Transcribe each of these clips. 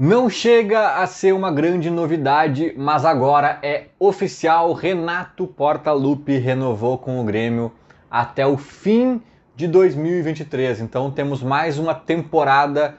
Não chega a ser uma grande novidade, mas agora é oficial. Renato Portaluppi renovou com o Grêmio até o fim de 2023. Então temos mais uma temporada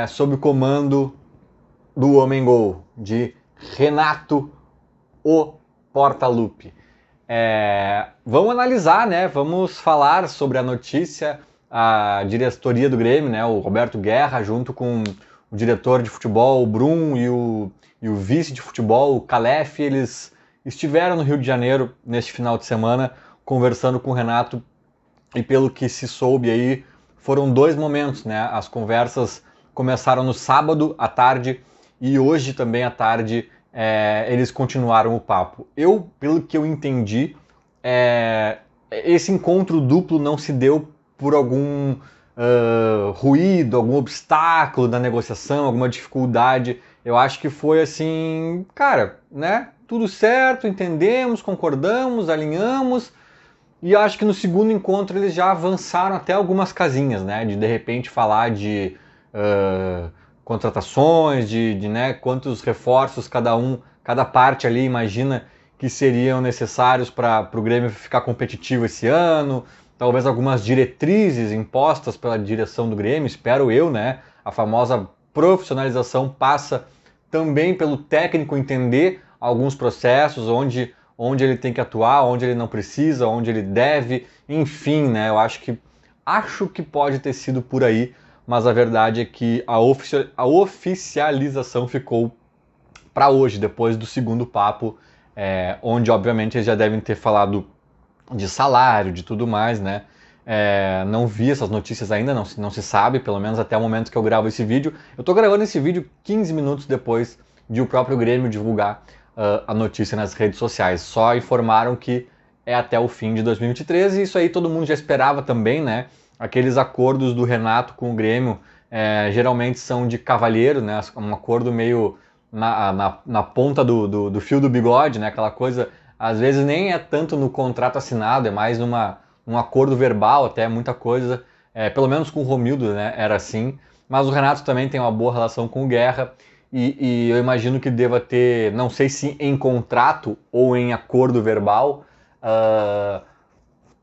sob o comando do Homem Gol, de Renato o Portaluppi. Vamos analisar, né? Vamos falar sobre a notícia. A diretoria do Grêmio, né? O Roberto Guerra, junto com o diretor de futebol, o Brum, e o vice de futebol, o Calef, eles estiveram no Rio de Janeiro neste final de semana conversando com o Renato, e pelo que se soube aí, foram dois momentos, né? As conversas começaram no sábado à tarde e hoje também à tarde eles continuaram o papo. Pelo que eu entendi, esse encontro duplo não se deu por algum ruído, algum obstáculo da negociação, alguma dificuldade. Eu acho que foi assim, cara, né? Tudo certo, entendemos, concordamos, alinhamos. E eu acho que no segundo encontro eles já avançaram até algumas casinhas, né? De repente falar de contratações, né, quantos reforços cada parte ali imagina que seriam necessários para o Grêmio ficar competitivo esse ano. Talvez algumas diretrizes impostas pela direção do Grêmio, espero eu, né? A famosa profissionalização passa também pelo técnico entender alguns processos, onde ele tem que atuar, onde ele não precisa, onde ele deve, enfim, né? Eu acho que pode ter sido por aí, mas a verdade é que a oficialização ficou para hoje, depois do segundo papo, onde obviamente eles já devem ter falado de salário, de tudo mais, né? Não vi essas notícias ainda, não se sabe, pelo menos até o momento que eu gravo esse vídeo. Eu tô gravando esse vídeo 15 minutos depois de o próprio Grêmio divulgar a notícia nas redes sociais. Só informaram que é até o fim de 2023 e isso aí todo mundo já esperava também, né? Aqueles acordos do Renato com o Grêmio geralmente são de cavalheiro, né? Um acordo meio na ponta do fio do bigode, né? Aquela coisa, às vezes nem é tanto no contrato assinado, é mais num acordo verbal, até muita coisa. Pelo menos com o Romildo, né? Era assim. Mas o Renato também tem uma boa relação com o Guerra. E eu imagino que deva ter, não sei se em contrato ou em acordo verbal,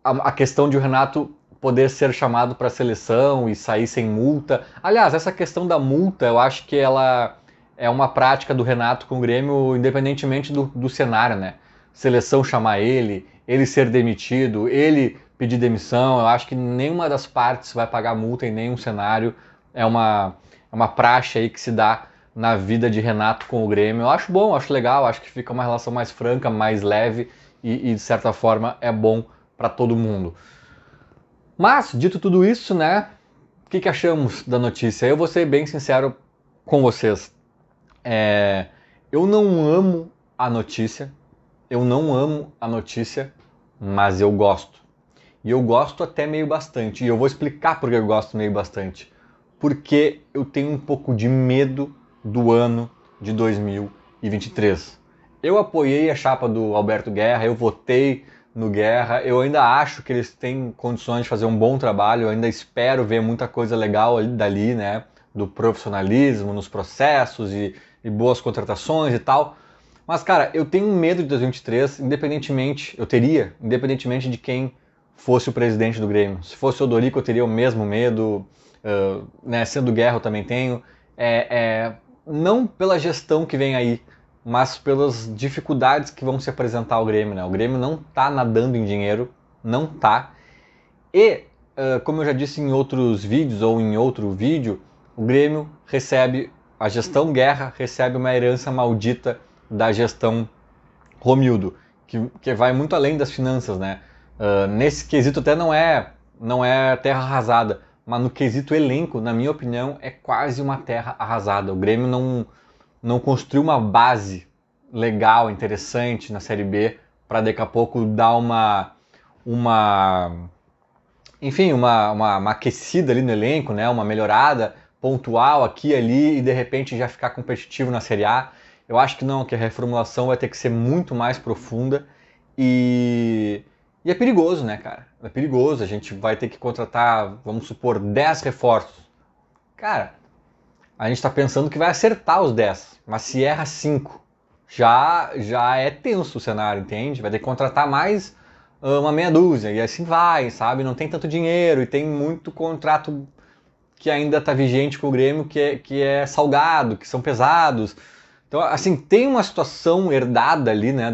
a questão de o Renato poder ser chamado para a seleção e sair sem multa. Aliás, essa questão da multa, eu acho que ela é uma prática do Renato com o Grêmio, independentemente do cenário, né? Seleção chamar ele ser demitido, ele pedir demissão, eu acho que nenhuma das partes vai pagar multa em nenhum cenário. É uma praxe aí que se dá na vida de Renato com o Grêmio. Eu acho bom, acho legal, acho que fica uma relação mais franca, mais leve e de certa forma é bom para todo mundo. Mas, dito tudo isso, né, o que achamos da notícia? Eu vou ser bem sincero com vocês. Eu não amo a notícia, mas eu gosto. E eu gosto até meio bastante. E eu vou explicar por que eu gosto meio bastante. Porque eu tenho um pouco de medo do ano de 2023. Eu apoiei a chapa do Alberto Guerra, eu votei no Guerra, eu ainda acho que eles têm condições de fazer um bom trabalho, eu ainda espero ver muita coisa legal dali, né? Do profissionalismo, nos processos e boas contratações e tal. Mas, cara, eu tenho medo de 2023, independentemente de quem fosse o presidente do Grêmio. Se fosse o Odorico, eu teria o mesmo medo, né? Sendo Guerra, eu também tenho. Não pela gestão que vem aí, mas pelas dificuldades que vão se apresentar ao Grêmio, né? O Grêmio não tá nadando em dinheiro, não tá. E, como eu já disse em outros vídeos ou em outro vídeo, o Grêmio recebe, a gestão Guerra recebe uma herança maldita da gestão Romildo, que vai muito além das finanças, né? Nesse quesito até não é terra arrasada, mas no quesito elenco, na minha opinião, é quase uma terra arrasada. O Grêmio não construiu uma base legal, interessante na Série B para daqui a pouco dar enfim, uma aquecida ali no elenco, né? Uma melhorada pontual aqui e ali e de repente já ficar competitivo na Série A. Eu acho que não, que a reformulação vai ter que ser muito mais profunda e é perigoso, né, cara? É perigoso, a gente vai ter que contratar, vamos supor, 10 reforços. Cara, a gente está pensando que vai acertar os 10, mas se erra 5, já é tenso o cenário, entende? Vai ter que contratar mais uma meia dúzia, e assim vai, sabe? Não tem tanto dinheiro, e tem muito contrato que ainda está vigente com o Grêmio, que é salgado, que são pesados. Então, assim, tem uma situação herdada ali, né,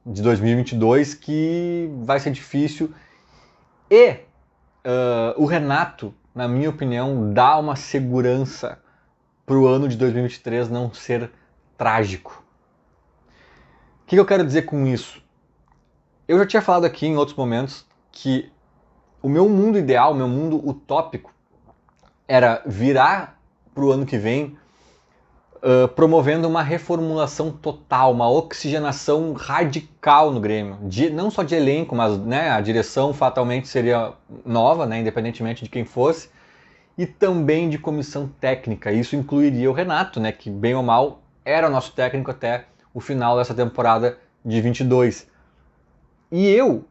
de 2022 que vai ser difícil. E o Renato, na minha opinião, dá uma segurança para o ano de 2023 não ser trágico. O que eu quero dizer com isso? Eu já tinha falado aqui em outros momentos que o meu mundo ideal, o meu mundo utópico, era virar para o ano que vem promovendo uma reformulação total, uma oxigenação radical no Grêmio. Não só de elenco, mas né, a direção fatalmente seria nova, né, independentemente de quem fosse, e também de comissão técnica. Isso incluiria o Renato, né, que bem ou mal era o nosso técnico até o final dessa temporada de 22. E eu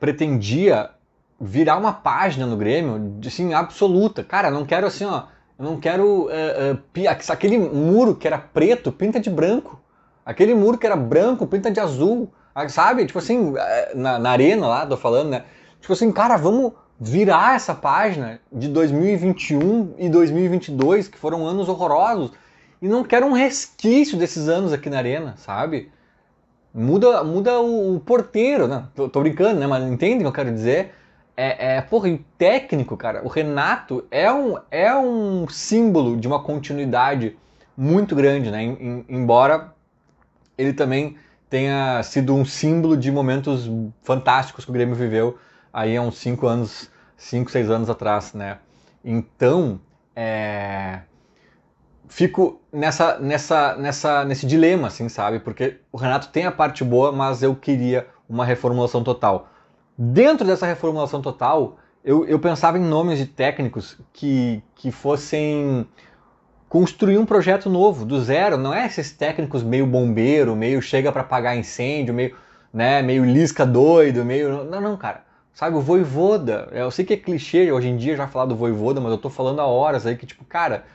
pretendia virar uma página no Grêmio, assim, absoluta. Cara, não quero assim, ó, eu não quero aquele muro que era preto, pinta de branco. Aquele muro que era branco, pinta de azul. Sabe? Tipo assim, na arena lá, tô falando, né? Tipo assim, cara, vamos virar essa página de 2021 e 2022, que foram anos horrorosos. E não quero um resquício desses anos aqui na arena, sabe? Muda o porteiro, né? Tô brincando, né? Mas entende o que eu quero dizer? Porra, e o técnico, cara, o Renato é um símbolo de uma continuidade muito grande, né? Embora ele também tenha sido um símbolo de momentos fantásticos que o Grêmio viveu aí há uns 5, 6 anos atrás, né? Então, fico nesse dilema, assim, sabe? Porque o Renato tem a parte boa, mas eu queria uma reformulação total. Dentro dessa reformulação total, eu pensava em nomes de técnicos que fossem construir um projeto novo, do zero. Não é esses técnicos meio bombeiro, meio chega para apagar incêndio, meio Lisca doido, meio... Não, cara. Sabe, o Vojvoda, eu sei que é clichê hoje em dia já falar do Vojvoda, mas eu tô falando há horas aí que, tipo, cara,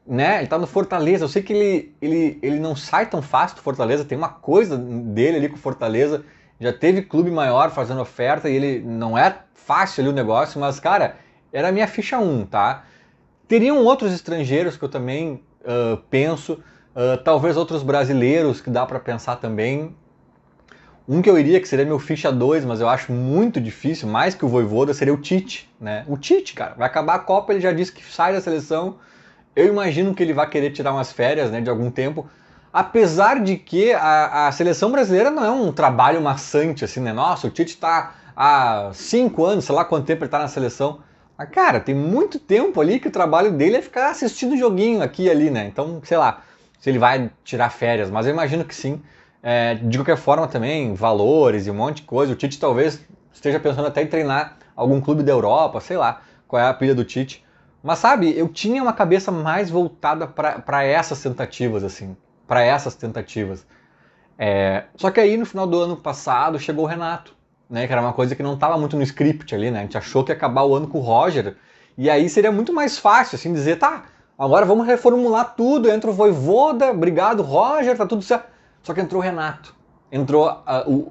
né, ele tá no Fortaleza, eu sei que ele não sai tão fácil do Fortaleza, tem uma coisa dele ali com o Fortaleza, já teve clube maior fazendo oferta e ele não é fácil ali o negócio, mas, cara, era a minha ficha 1, tá? Teriam outros estrangeiros que eu também penso, talvez outros brasileiros que dá para pensar também. Um que eu iria, que seria meu ficha 2, mas eu acho muito difícil, mais que o Vojvoda, seria o Tite, né? O Tite, cara, vai acabar a Copa, ele já disse que sai da seleção. Eu imagino que ele vai querer tirar umas férias, né, de algum tempo. Apesar de que a seleção brasileira não é um trabalho maçante, assim, né? Nossa, o Tite tá há 5 anos, sei lá quanto tempo ele tá na seleção. Mas, cara, tem muito tempo ali que o trabalho dele é ficar assistindo joguinho aqui e ali, né? Então, sei lá, se ele vai tirar férias, mas eu imagino que sim. De qualquer forma também, valores e um monte de coisa. O Tite talvez esteja pensando até em treinar algum clube da Europa, sei lá qual é a pilha do Tite. Mas sabe, eu tinha uma cabeça mais voltada para essas tentativas, assim, para essas tentativas. Só que aí no final do ano passado chegou o Renato, né, que era uma coisa que não estava muito no script ali, né? A gente achou que ia acabar o ano com o Roger, e aí seria muito mais fácil, assim, dizer, tá, agora vamos reformular tudo, entra o Vojvoda, obrigado Roger, tá tudo certo. Só que entrou o Renato.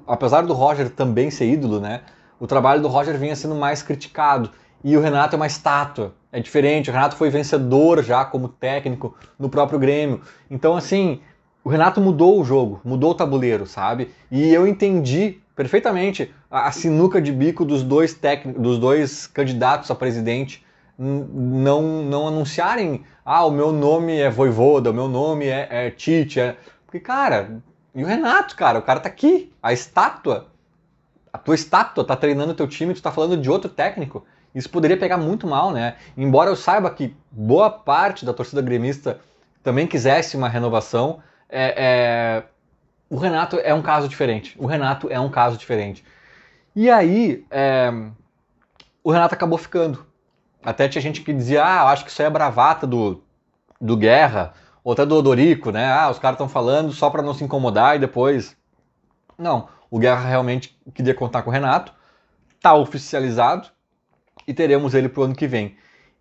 Apesar do Roger também ser ídolo, né? O trabalho do Roger vinha sendo mais criticado. E o Renato é uma estátua. É diferente. O Renato foi vencedor já como técnico no próprio Grêmio. Então, assim, o Renato mudou o jogo, mudou o tabuleiro, sabe? E eu entendi perfeitamente a sinuca de bico dos dois candidatos a presidente não anunciarem, o meu nome é Vojvoda, o meu nome é Tite, porque, cara, e o Renato, cara, o cara tá aqui, a tua estátua tá treinando o teu time, tu tá falando de outro técnico, isso poderia pegar muito mal, né? Embora eu saiba que boa parte da torcida gremista também quisesse uma renovação, o Renato é um caso diferente. O Renato é um caso diferente. E aí, o Renato acabou ficando. Até tinha gente que dizia, eu acho que isso aí é bravata do Guerra, ou até do Odorico, né? Os caras estão falando só para não se incomodar e depois... Não, o Guerra realmente queria contar com o Renato, tá oficializado e teremos ele pro ano que vem.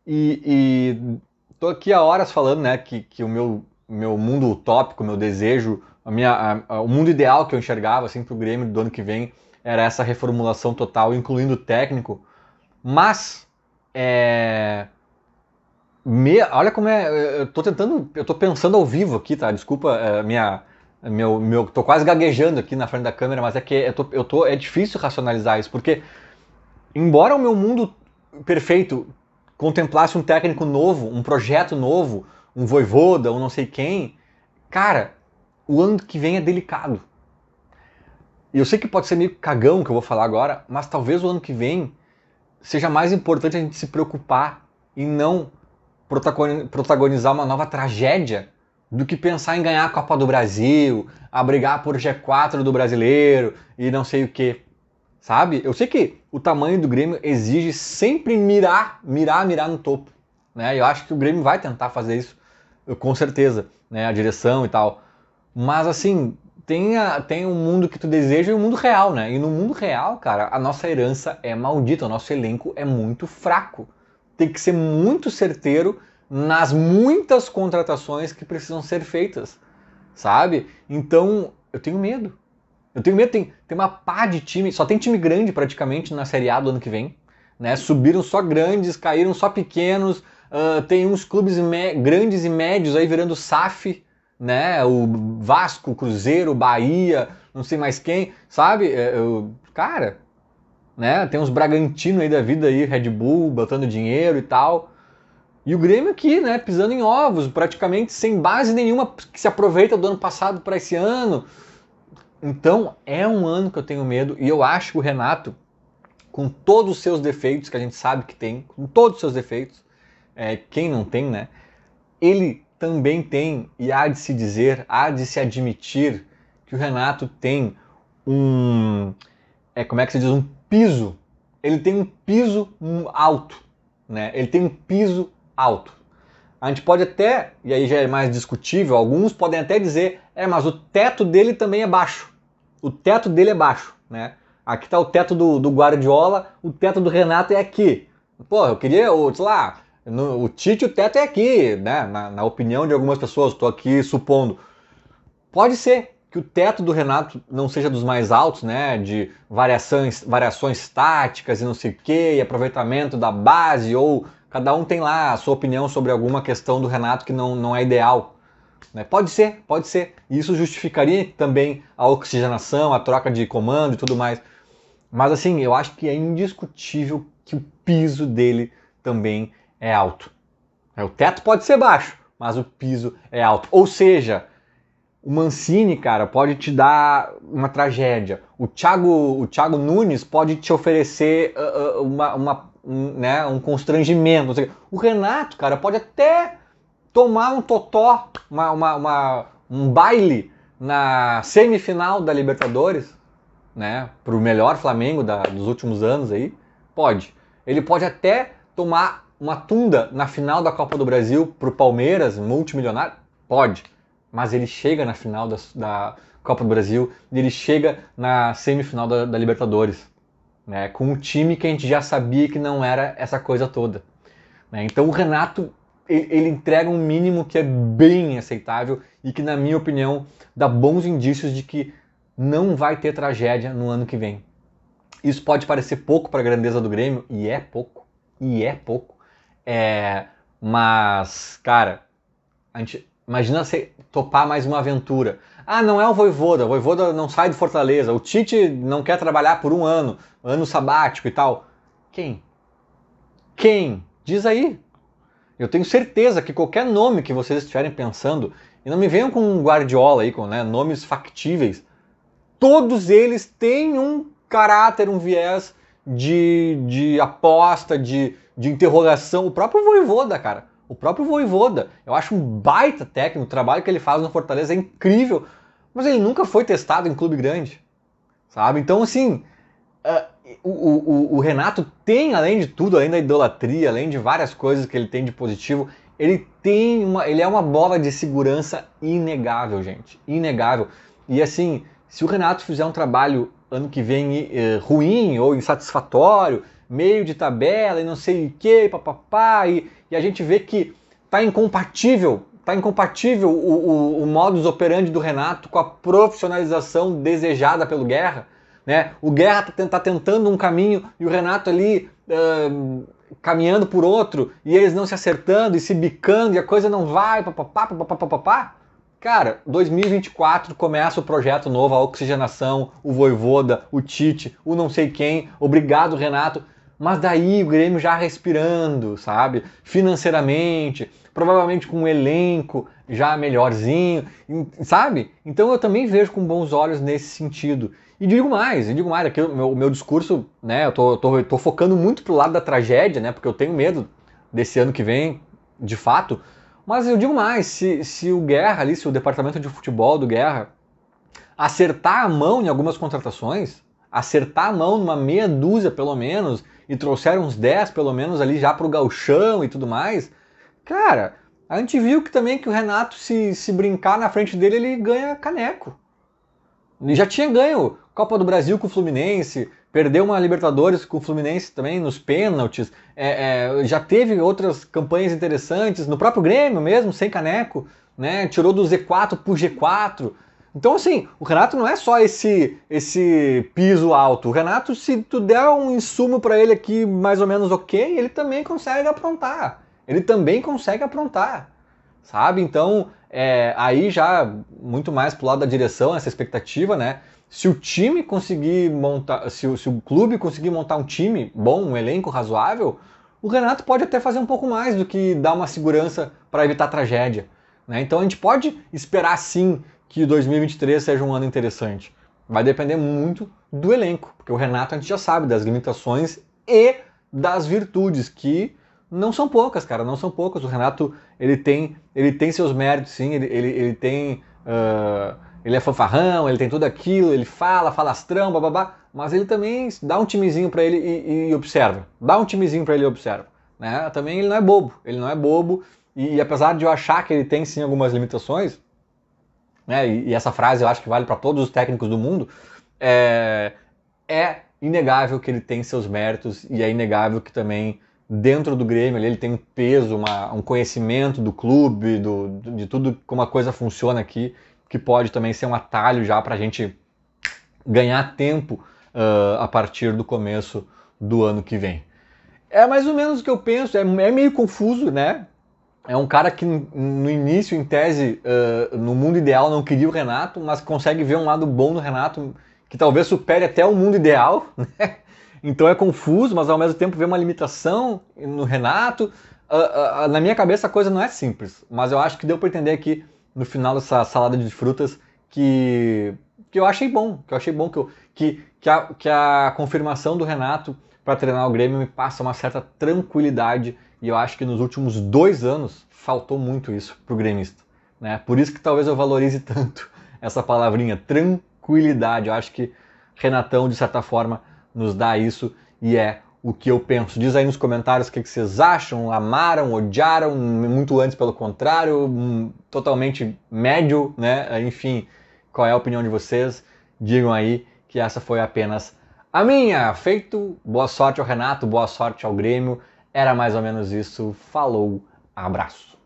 E tô aqui há horas falando, né, que o meu mundo utópico, o meu desejo, o mundo ideal que eu enxergava assim, para o Grêmio do ano que vem era essa reformulação total, incluindo o técnico. Mas, olha como é, eu tô pensando ao vivo aqui, tá? Desculpa, tô quase gaguejando aqui na frente da câmera, mas é que é difícil racionalizar isso, porque embora o meu mundo perfeito contemplasse um técnico novo, um projeto novo, um Vojvoda, um não sei quem, cara, o ano que vem é delicado. E eu sei que pode ser meio cagão o que eu vou falar agora, mas talvez o ano que vem seja mais importante a gente se preocupar e não protagonizar uma nova tragédia do que pensar em ganhar a Copa do Brasil, a brigar por G4 do Brasileiro e não sei o que. Sabe? Eu sei que o tamanho do Grêmio exige sempre mirar no topo. Né? Eu acho que o Grêmio vai tentar fazer isso, com certeza, né? A direção e tal. Mas assim, tem um mundo que tu deseja e um mundo real, né? E no mundo real, cara, a nossa herança é maldita, o nosso elenco é muito fraco. Tem que ser muito certeiro nas muitas contratações que precisam ser feitas, sabe? Então, eu tenho medo. Tem uma pá de time, só tem time grande praticamente na Série A do ano que vem, né? Subiram só grandes, caíram só pequenos, tem uns clubes grandes e médios aí virando SAF, né? O Vasco, Cruzeiro, Bahia, não sei mais quem, sabe? Cara, né? Tem uns Bragantino aí da vida aí, Red Bull, botando dinheiro e tal. E o Grêmio aqui, né? Pisando em ovos, praticamente sem base nenhuma que se aproveita do ano passado para esse ano. Então, é um ano que eu tenho medo e eu acho que o Renato, com todos os seus defeitos, que a gente sabe que tem, com todos os seus defeitos, quem não tem, né? Ele também tem, e há de se dizer, há de se admitir que o Renato tem como é que se diz, um piso. Ele tem um piso alto, né? Ele tem um piso alto. A gente pode até, e aí já é mais discutível, alguns podem até dizer, mas o teto dele também é baixo. O teto dele é baixo, né? Aqui está o teto do Guardiola, o teto do Renato é aqui. Pô, eu queria, sei lá, o Tite o teto é aqui, né? Na opinião de algumas pessoas, estou aqui supondo. Pode ser que o teto do Renato não seja dos mais altos, né? De variações táticas e não sei o quê, e aproveitamento da base, ou cada um tem lá a sua opinião sobre alguma questão do Renato que não é ideal. Né? Pode ser. E isso justificaria também a oxigenação, a troca de comando e tudo mais. Mas assim, eu acho que é indiscutível que o piso dele também é alto. O teto pode ser baixo, mas o piso é alto. Ou seja, o Mancini, cara, pode te dar uma tragédia. O Thiago Nunes pode te oferecer um constrangimento. O Renato, cara, pode até tomar um totó, um baile na semifinal da Libertadores, né, pro melhor Flamengo dos últimos anos aí, pode. Ele pode até tomar uma tunda na final da Copa do Brasil pro Palmeiras, multimilionário, pode. Mas ele chega na final da Copa do Brasil e ele chega na semifinal da Libertadores, né, com um time que a gente já sabia que não era essa coisa toda. Né? Então o Renato, ele entrega um mínimo que é bem aceitável e que, na minha opinião, dá bons indícios de que não vai ter tragédia no ano que vem. Isso pode parecer pouco para a grandeza do Grêmio, e é pouco. Mas, cara, imagina você topar mais uma aventura. Não é o Vojvoda não sai do Fortaleza, o Tite não quer trabalhar por um ano sabático e tal. Quem? Diz aí. Eu tenho certeza que qualquer nome que vocês estiverem pensando, e não me venham com um Guardiola aí, com nomes factíveis, todos eles têm um caráter, um viés de aposta, de interrogação. O próprio Vojvoda, cara. Eu acho um baita técnico, o trabalho que ele faz no Fortaleza é incrível, mas ele nunca foi testado em clube grande, sabe? Então, assim, o Renato tem, além de tudo, além da idolatria, além de várias coisas que ele tem de positivo, ele é uma bola de segurança inegável, gente. Inegável. E assim, se o Renato fizer um trabalho ano que vem ruim ou insatisfatório, meio de tabela e não sei o que, papapá, e a gente vê que tá incompatível o modus operandi do Renato com a profissionalização desejada pelo Guerra, né? O Guerra tá tentando um caminho e o Renato ali caminhando por outro, e eles não se acertando e se bicando e a coisa não vai, papapá. Cara, 2024 começa o projeto novo, a oxigenação, o Vojvoda, o Tite, o não sei quem, obrigado Renato, mas daí o Grêmio já respirando, sabe? Financeiramente, provavelmente com um elenco já melhorzinho, sabe? Então eu também vejo com bons olhos nesse sentido. E digo mais, aqui o meu discurso, né, eu tô focando muito pro lado da tragédia, né, porque eu tenho medo desse ano que vem, de fato, mas eu digo mais, se o Guerra ali, se o departamento de futebol do Guerra acertar a mão em algumas contratações, acertar a mão numa meia dúzia pelo menos, e trouxer uns 10 pelo menos ali já pro gauchão e tudo mais, cara, a gente viu que também que o Renato, se brincar na frente dele, ele ganha caneco. Ele já tinha ganho Copa do Brasil com o Fluminense, perdeu uma Libertadores com o Fluminense também nos pênaltis, já teve outras campanhas interessantes, no próprio Grêmio mesmo, sem caneco, né? Tirou do Z4 pro G4. Então assim, o Renato não é só esse piso alto, o Renato, se tu der um insumo para ele aqui mais ou menos ok, ele também consegue aprontar, sabe? Então, aí já muito mais pro lado da direção, essa expectativa, né? Se o time conseguir montar, se o clube conseguir montar um time bom, um elenco razoável, o Renato pode até fazer um pouco mais do que dar uma segurança para evitar tragédia, né? Então a gente pode esperar sim que 2023 seja um ano interessante. Vai depender muito do elenco, porque o Renato a gente já sabe das limitações e das virtudes, que não são poucas, cara, não são poucas. O Renato, ele tem seus méritos, sim, ele tem... ele é fanfarrão, ele tem tudo aquilo, ele fala falastrão, bababá, mas ele também dá um timezinho pra ele e observa. Dá um timezinho pra ele e observa, né? Também ele não é bobo, e apesar de eu achar que ele tem sim algumas limitações, né, e essa frase eu acho que vale para todos os técnicos do mundo, é inegável que ele tem seus méritos, e é inegável que também dentro do Grêmio ele tem um peso, um conhecimento do clube, de tudo como a coisa funciona aqui, que pode também ser um atalho já para a gente ganhar tempo a partir do começo do ano que vem. É mais ou menos o que eu penso, é meio confuso, né? É um cara que no início, em tese, no mundo ideal não queria o Renato, mas consegue ver um lado bom no Renato, que talvez supere até o mundo ideal, né? Então é confuso, mas ao mesmo tempo vê uma limitação no Renato. Na minha cabeça a coisa não é simples, mas eu acho que deu para entender aqui no final dessa salada de frutas que eu achei bom, que a confirmação do Renato para treinar o Grêmio me passa uma certa tranquilidade, e eu acho que nos últimos 2 anos faltou muito isso pro gremista, né? Por isso que talvez eu valorize tanto essa palavrinha, tranquilidade. Eu acho que Renatão, de certa forma, nos dá isso, e é o que eu penso. Diz aí nos comentários o que vocês acham, amaram, odiaram, muito antes pelo contrário, totalmente médio, né? Enfim, qual é a opinião de vocês? Digam aí, que essa foi apenas a minha. Feito, boa sorte ao Renato, boa sorte ao Grêmio, era mais ou menos isso. Falou, abraço.